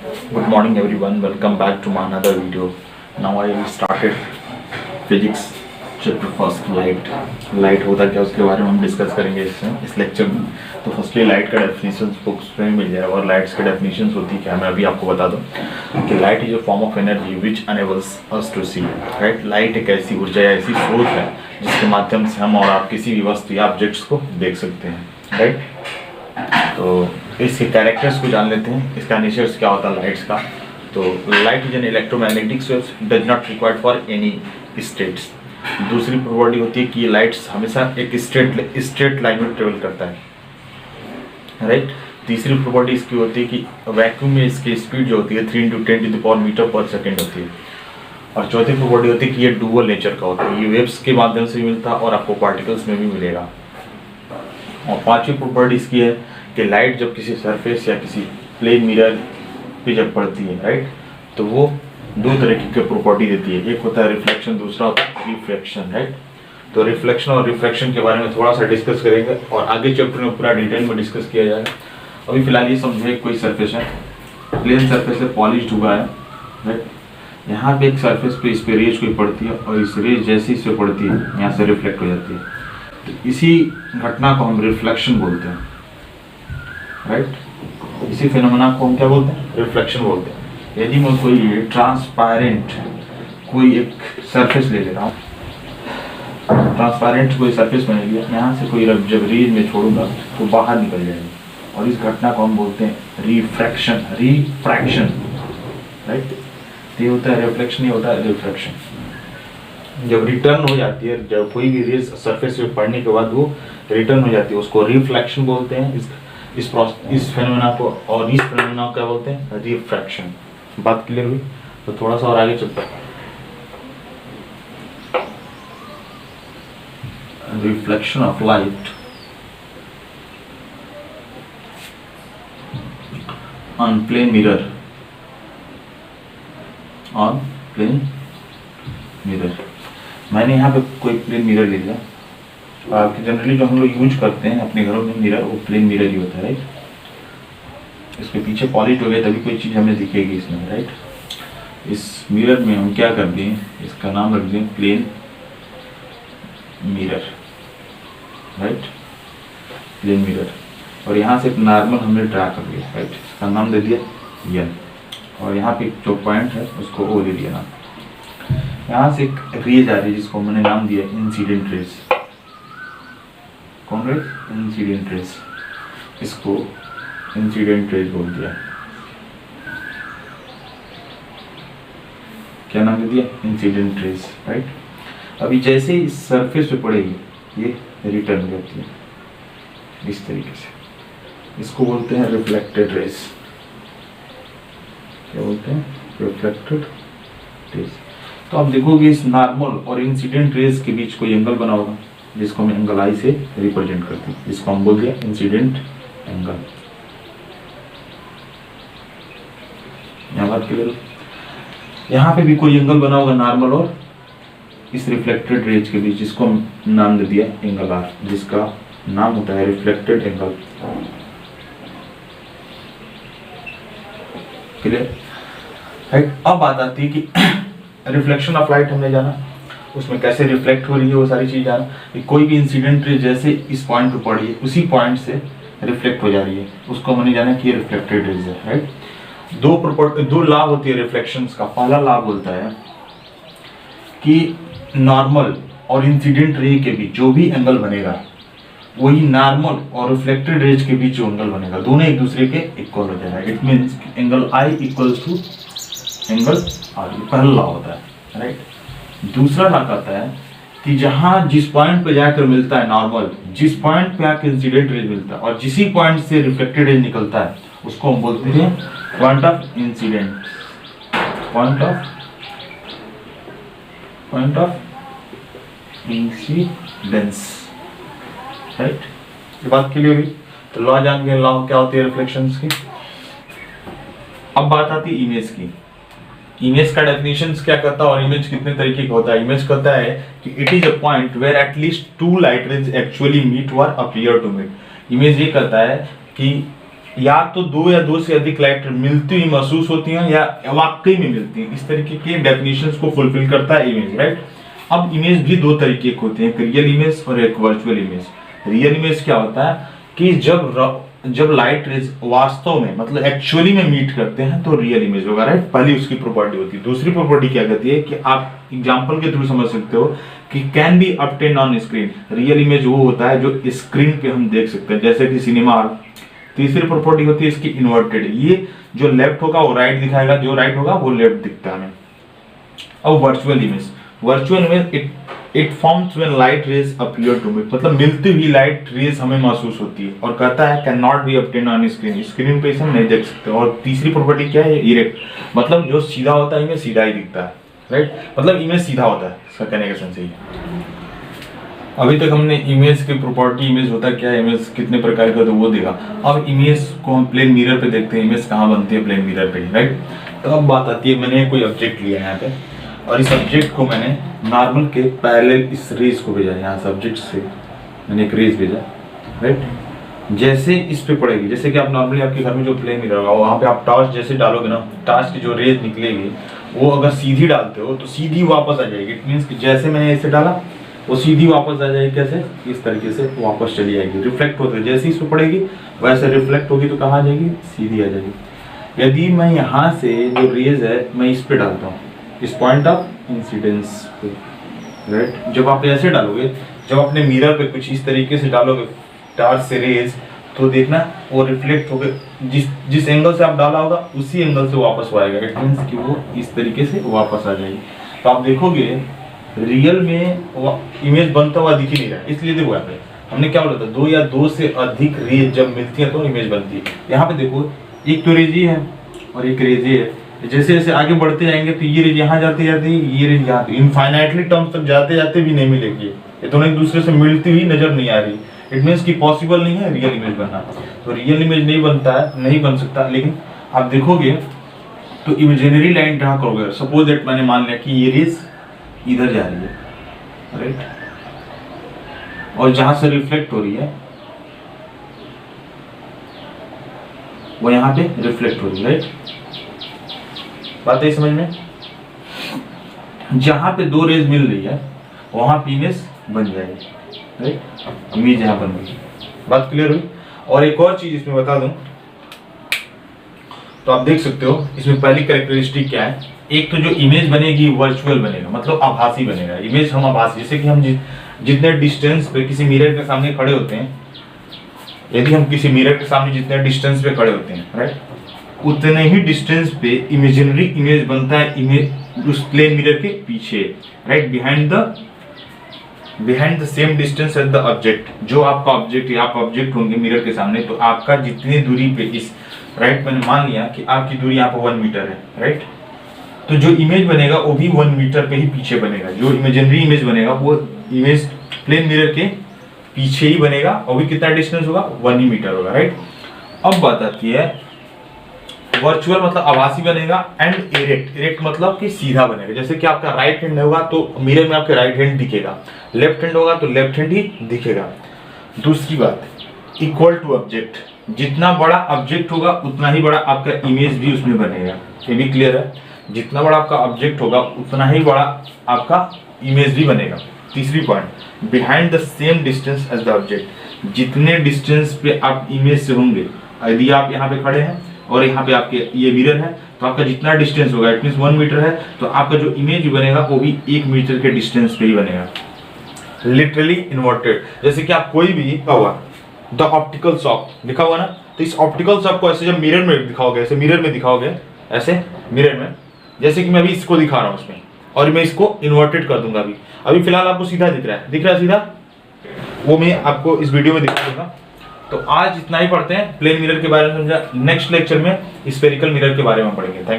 Good morning everyone, welcome back to my another video. Now I started physics chapter first light होता क्या उसके बारे में हम डिस्कस करेंगे इस लेक्चर में। तो फर्स्टली लाइट का डेफिनेशन बुक्स में मिल जाएगा और लाइट्स की डेफिनेशन होती है क्या मैं अभी आपको बता दूं कि light is a form of energy which enables us to see. Right, light एक ऐसी ऊर्जा या ऐसी स्रोत है जिसके माध्यम से हम और आप किसी भी वस्तु या ऑब्जेक्ट्स को देख सकते हैं। राइट, तो इसके कैरेक्टर्स को जान लेते हैं, इसका नेचर्स क्या होता है लाइट्स का। तो light is an electromagnetic source does not required for any states. दूसरी प्रॉपर्टी होती है कि लाइट्स हमेशा एक स्ट्रेट लाइन में ट्रेवल करता है। राइट, तीसरी प्रॉपर्टी इसकी होती है कि वैक्यूम में इसकी स्पीड जो होती है 3 × 10⁻⁻⁴ मीटर पर सेकेंड होती है। और चौथी प्रॉपर्टी होती है कि ये डुअल नेचर का होता है, ये वेव्स के माध्यम से मिलता है और आपको पार्टिकल्स में भी मिलेगा। और पांचवी प्रॉपर्टी इसकी है कि लाइट जब किसी सरफेस या किसी प्लेन मिरर पे जब पड़ती है, राइट, तो वो दो तरह की प्रॉपर्टी देती है, एक होता है रिफ्लेक्शन, दूसरा होता है रिफ्रैक्शन। राइट, तो रिफ्लेक्शन और रिफ्रैक्शन के बारे में थोड़ा सा डिस्कस करेंगे और आगे चैप्टर में पूरा डिटेल में डिस्कस किया जाएगा। अभी फिलहाल ये समझे कोई सरफेस है, प्लेन सरफेस है, पॉलिश्ड हुआ है। राइट, यहाँ पे एक सरफेस पे इस पे रेज कोई पड़ती है और इस रेज जैसी इस पे पड़ती है यहाँ से रिफ्लेक्ट हो जाती है, तो इसी घटना को हम रिफ्लेक्शन बोलते हैं। राइट, इसी फिनोमेना को हम क्या बोलते हैं, रिफ्लेक्शन बोलते हैं। यदि मैं कोई ट्रांसपेरेंट कोई एक सरफेस ले ले रहा हूँ, ट्रांसपेरेंट कोई सरफेस बना लिया, यहाँ से कोई जब रेज में छोड़ूंगा तो बाहर निकल जाएगी और इस घटना को हम बोलते हैं रिफ्रैक्शन। राइट, ये होता है रिफ्लेक्शन, ये होता है रिफ्रैक्शन। जब रिटर्न हो जाती है, जब कोई भी रेज सरफेस पे पड़ने के बाद वो रिटर्न हो जाती है, उसको रिफ्लेक्शन बोलते हैं इस फेनोमेना को। और इस फेनोमेना को क्या बोलते हैं, रिफ्रैक्शन। बात क्लियर हुई? तो थोड़ा सा और आगे चलते हैं। Reflection of light on plane mirror, मैंने यहाँ पे कोई प्लेन मिरर ले लिया। जनरली जो हम लोग यूज करते हैं अपने घरों में मिरर, वो प्लेन मिरर ही होता है। राइट, इसके पीछे पॉलिश हो गया तभी कोई चीज़ हमें दिखेगी इसमें। राइट, इस मिरर में हम क्या कर दिए, इसका नाम रख दिए plane mirror. Right, plane mirror, और यहाँ से एक नॉर्मल हमने ड्रा कर दिया। राइट, इसका नाम दे दिया एन, और यहाँ पे जो पॉइंट है उसको ओ दे दिया नाम। यहाँ से एक रेज आ रही है जिसको मैंने नाम दिया इंसिडेंट रेज। कौन रेज? इंसिडेंट रेज, इसको इंसिडेंट रेज बोल दिया। क्या नाम दे दिया? Incident raise. राइट, अभी जैसे ही इस सरफेस पे पड़ेगी ये रिटर्न हो जाती है इस तरीके से, इसको बोलते हैं रिफ्लेक्टेड रेज। क्या बोलते हैं? Reflected raise. तो आप देखोगे इस नॉर्मल और इंसिडेंट रेज के बीच कोई एंगल बना होगा जिसको हम एंगल आई से रिप्रेजेंट करते हैं, जिसको हम बोल दिया इंसिडेंट एंगल। यहाँ बात क्लियर? यहाँ पे भी कोई एंगल बना होगा नॉर्मल और इस रिफ्लेक्टेड रेज के बीच, जिसको हम नाम दे दिया एंगल आर, जिसका नाम होता है रिफ्लेक्टेड एंगल। क्लियर? राइट, अब बात आती है कि रिफ्लेक्शन ऑफ लाइट हमने जाना, उसमें कैसे रिफ्लेक्ट हो रही है वो सारी चीज जाना, कि कोई भी इंसिडेंट रेज जैसे इस पॉइंट पे पड़ी है उसी पॉइंट से रिफ्लेक्ट हो जा रही है, उसको हमने जाना कि ये रिफ्लेक्टेड रेज है। राइट, दो लाभ होती है रिफ्लेक्शंस का। पहला लाभ बोलता है कि नॉर्मल और इंसिडेंट रे के बीच जो भी एंगल बनेगा वही नॉर्मल और रिफ्लेक्टेड रेज के बीच जो एंगल बनेगा दोनों एक दूसरे के इक्वल हो जाएगा। It means angle I equals to angle R, ये पहला लॉ होता है। राइट, दूसरा लॉ कहता है कि जहां जिस पॉइंट पे जाकर मिलता है नॉर्मल, जिस पॉइंट पे आकर इंसिडेंट रेज मिलता है और जिसी पॉइंट से रिफ्लेक्टेड रेज निकलता है उसको हम बोलते हैं point of incident, point of incidence. Right, ये बात क्लियर हुई? तो लॉ जान गए, लॉ क्या होती है रिफ्लेक्शंस की। अब बात आती है इमेज की। इमेज का डेफिनेशन क्या करता है और इमेज कितने तरीके का होता है? इमेज कहता है कि it is a point where at least two light rays actually meet और अपीयर टू मीट। इमेज ये कहता है कि या तो दो या दो से अधिक लाइट मिलती हुई महसूस होती हैं या वाकई में मिलती हैं। इस तरीके के डेफिनेशंस को फुलफिल करता है इमेज, राइट। अब इमेज भी दो तरीके के होते हैं, एक रियल इमेज और एक वर्चुअल इमेज। रियल इमेज क्या होता है कि जब लाइट रेज वास्तव में मतलब एक्चुअली में मीट करते हैं तो रियल इमेज होगा, राइट। पहली उसकी प्रॉपर्टी होती है। दूसरी प्रॉपर्टी क्या कहती है कि आप एग्जांपल के थ्रू समझ सकते हो कि can be obtained on screen. Real image वो होता है जो स्क्रीन पे हम देख सकते हैं, जैसे कि सिनेमा हॉल। तीसरी प्रॉपर्टी होती है इसकी इन्वर्टेड, ये जो लेफ्ट होगा वो राइट दिखाएगा, जो राइट होगा वो लेफ्ट दिखता है हमें। अब virtual image it forms when light rays appear to meet, मतलब मिलती हुई लाइट रेज हमें महसूस होती है, और कहता है can not be obtained on screen, screen पे हम नहीं देख सकते। और तीसरी प्रॉपर्टी क्या है, इरेक्ट, मतलब जो सीधा होता है इमेज सीधा ही दिखता है, राइट। मतलब इमेज सीधा होता है, इसका कहने का सेंस यही है। अभी तक हमने इमेज की प्रॉपर्टी, इमेज होता क्या है, इमेज कितने प्रकार का, तो वो देखा। अब इमेज को हम प्लेन मिरर पे देखते हैं, इमेज कहाँ बनती है, प्लेन मिरर पे, राइट। तो अब बात आती है, मैंने कोई ऑब्जेक्ट लिया यहाँ पे और इस ऑब्जेक्ट को मैंने नॉर्मल के पैरेलल इस रेज को भेजा, यहाँ सब्जेक्ट से मैंने एक रेज भेजा, राइट। जैसे इस पे पड़ेगी, जैसे कि आप नॉर्मली आपके घर में जो प्लेन मिरर होगा वहाँ पे आप टॉर्च जैसे डालोगे ना, टॉर्च की जो रेज निकलेगी वो अगर सीधी डालते हो तो सीधी वापस आ जाएगी। इट मीन्स कि जैसे मैंने ऐसे डाला वो सीधी वापस आ जाएगी, कैसे, इस तरीके से वापस चली जाएगी, रिफ्लेक्ट होती है। जैसे इस पे पड़ेगी वैसे रिफ्लेक्ट होगी तो कहाँ आ जाएगी, सीधी आ जाएगी। यदि मैं यहाँ से जो रेज है मैं इस पे डालता हूँ, इस पॉइंट ऑफ इंसिडेंस पे, राइट। जब आप ऐसे डालोगे, जब अपने मिरर पे कुछ इस तरीके से डालोगे टॉर्च से रेज, तो देखना वो रिफ्लेक्ट होकर जिस एंगल से आप डाला होगा उसी एंगल से वापस आएगा। इट मीन्स कि वो इस तरीके से वापस आ जाएगी। तो आप देखोगे रियल में इमेज बनता हुआ दिख ही नहीं रहा है, इसलिए देखो यहाँ पे हमने क्या बोला था, दो या दो से अधिक रेज जब मिलती है तो इमेज बनती है। यहाँ पे देखो एक तो रेज है और एक रेज है, जैसे जैसे आगे बढ़ते जाएंगे तो ये रेज यहाँ जाते जाते ये रेज यहाँ, इनफाइनाइटली टर्म्स तक जाते जाते भी नहीं मिलेगी, ये दोनों एक दूसरे से मिलती हुई नजर नहीं आ रही। इट मीन्स कि पॉसिबल नहीं है रियल इमेज बनना। तो रियल इमेज नहीं बनता है, नहीं बन सकता। लेकिन आप देखोगे तो इमेजिनरी लाइन ड्रा करोगे, सपोज दैट मैंने मान लिया कि ये रेज इधर जा रही है, राइट, और जहां से रिफ्लेक्ट हो रही है वो यहाँ पे रिफ्लेक्ट हो रही है, राइट। बात है समझ में, जहां पे दो रेज मिल रही है वहां पे इमेज बन जाएगी, राइट। इमेज यहाँ बन गई, बात क्लियर हुई। और एक और चीज इसमें बता दूं, तो आप देख सकते हो इसमें पहली कैरेक्टरिस्टिक क्या है, एक तो जो इमेज बनेगी वर्चुअल बनेगा, मतलब आभासी बनेगा। इमेज हम आभासी, जैसे कि हम जितने डिस्टेंस पे किसी मिरर के सामने खड़े होते हैं, यदि हम किसी मिरर के सामने जितने डिस्टेंस पे खड़े होते हैं, राइट, उतने ही डिस्टेंस पे इमेजिनरी इमेज बनता है, इमेज उस प्लेन मिरर के पीछे, right, behind the same distance as the object. जो आपका ऑब्जेक्ट या आप ऑब्जेक्ट होंगे मिरर के सामने, तो आपका जितनी दूरी पे इस, राइट, मैंने मान लिया कि आपकी दूरी यहाँ पर 1 मीटर है, राइट, तो जो इमेज बनेगा वो भी 1 मीटर पे ही पीछे बनेगा। जो इमेजिनरी इमेज बनेगा वो इमेज प्लेन मिरर के पीछे ही बनेगा, और भी कितना डिस्टेंस होगा, 1 ही मीटर होगा, राइट। अब बात आती है वर्चुअल, मतलब आभासी बनेगा, एंड इरेक्ट मतलब कि सीधा बनेगा। जैसे कि आपका राइट हैंड होगा तो मिरर में आपके राइट हैंड दिखेगा, लेफ्ट हैंड होगा तो लेफ्ट हैंड ही दिखेगा। दूसरी बात, इक्वल टू ऑब्जेक्ट, जितना बड़ा ऑब्जेक्ट होगा उतना ही बड़ा आपका इमेज भी उसमें बनेगा। ये भी क्लियर है, जितना बड़ा आपका ऑब्जेक्ट होगा उतना ही बड़ा आपका इमेज भी बनेगा। तीसरी point, behind the same distance as the object, जितने डिस्टेंस पे आप इमेज से होंगे, यदि आप यहाँ पे खड़े हैं और यहाँ पे आपके ये मिरर है, तो आपका जितना डिस्टेंस होगा, इट मींस 1 मीटर है, तो आपका जो इमेज बनेगा वो भी 1 मीटर के डिस्टेंस पे ही बनेगा। लिटरली इन्वर्टेड, जैसे कि आप कोई भी लिखा हुआ द ऑप्टिकल शॉप लिखा हुआ ना, तो इस ऑप्टिकल शॉप को ऐसे जब मिरर में दिखाओगे, ऐसे मिरर में दिखाओगे, ऐसे मिरर में, जैसे कि मैं अभी इसको दिखा रहा हूँ उसमें, और मैं इसको इन्वर्टेड कर दूंगा। अभी फिलहाल आपको सीधा दिख रहा है सीधा, वो मैं आपको इस वीडियो में दिखा दूंगा। तो आज इतना ही पढ़ते हैं, प्लेन मिरर के बारे में समझा। नेक्स्ट लेक्चर में स्फेरिकल मिरर के बारे में पढ़ेंगे। Thank you.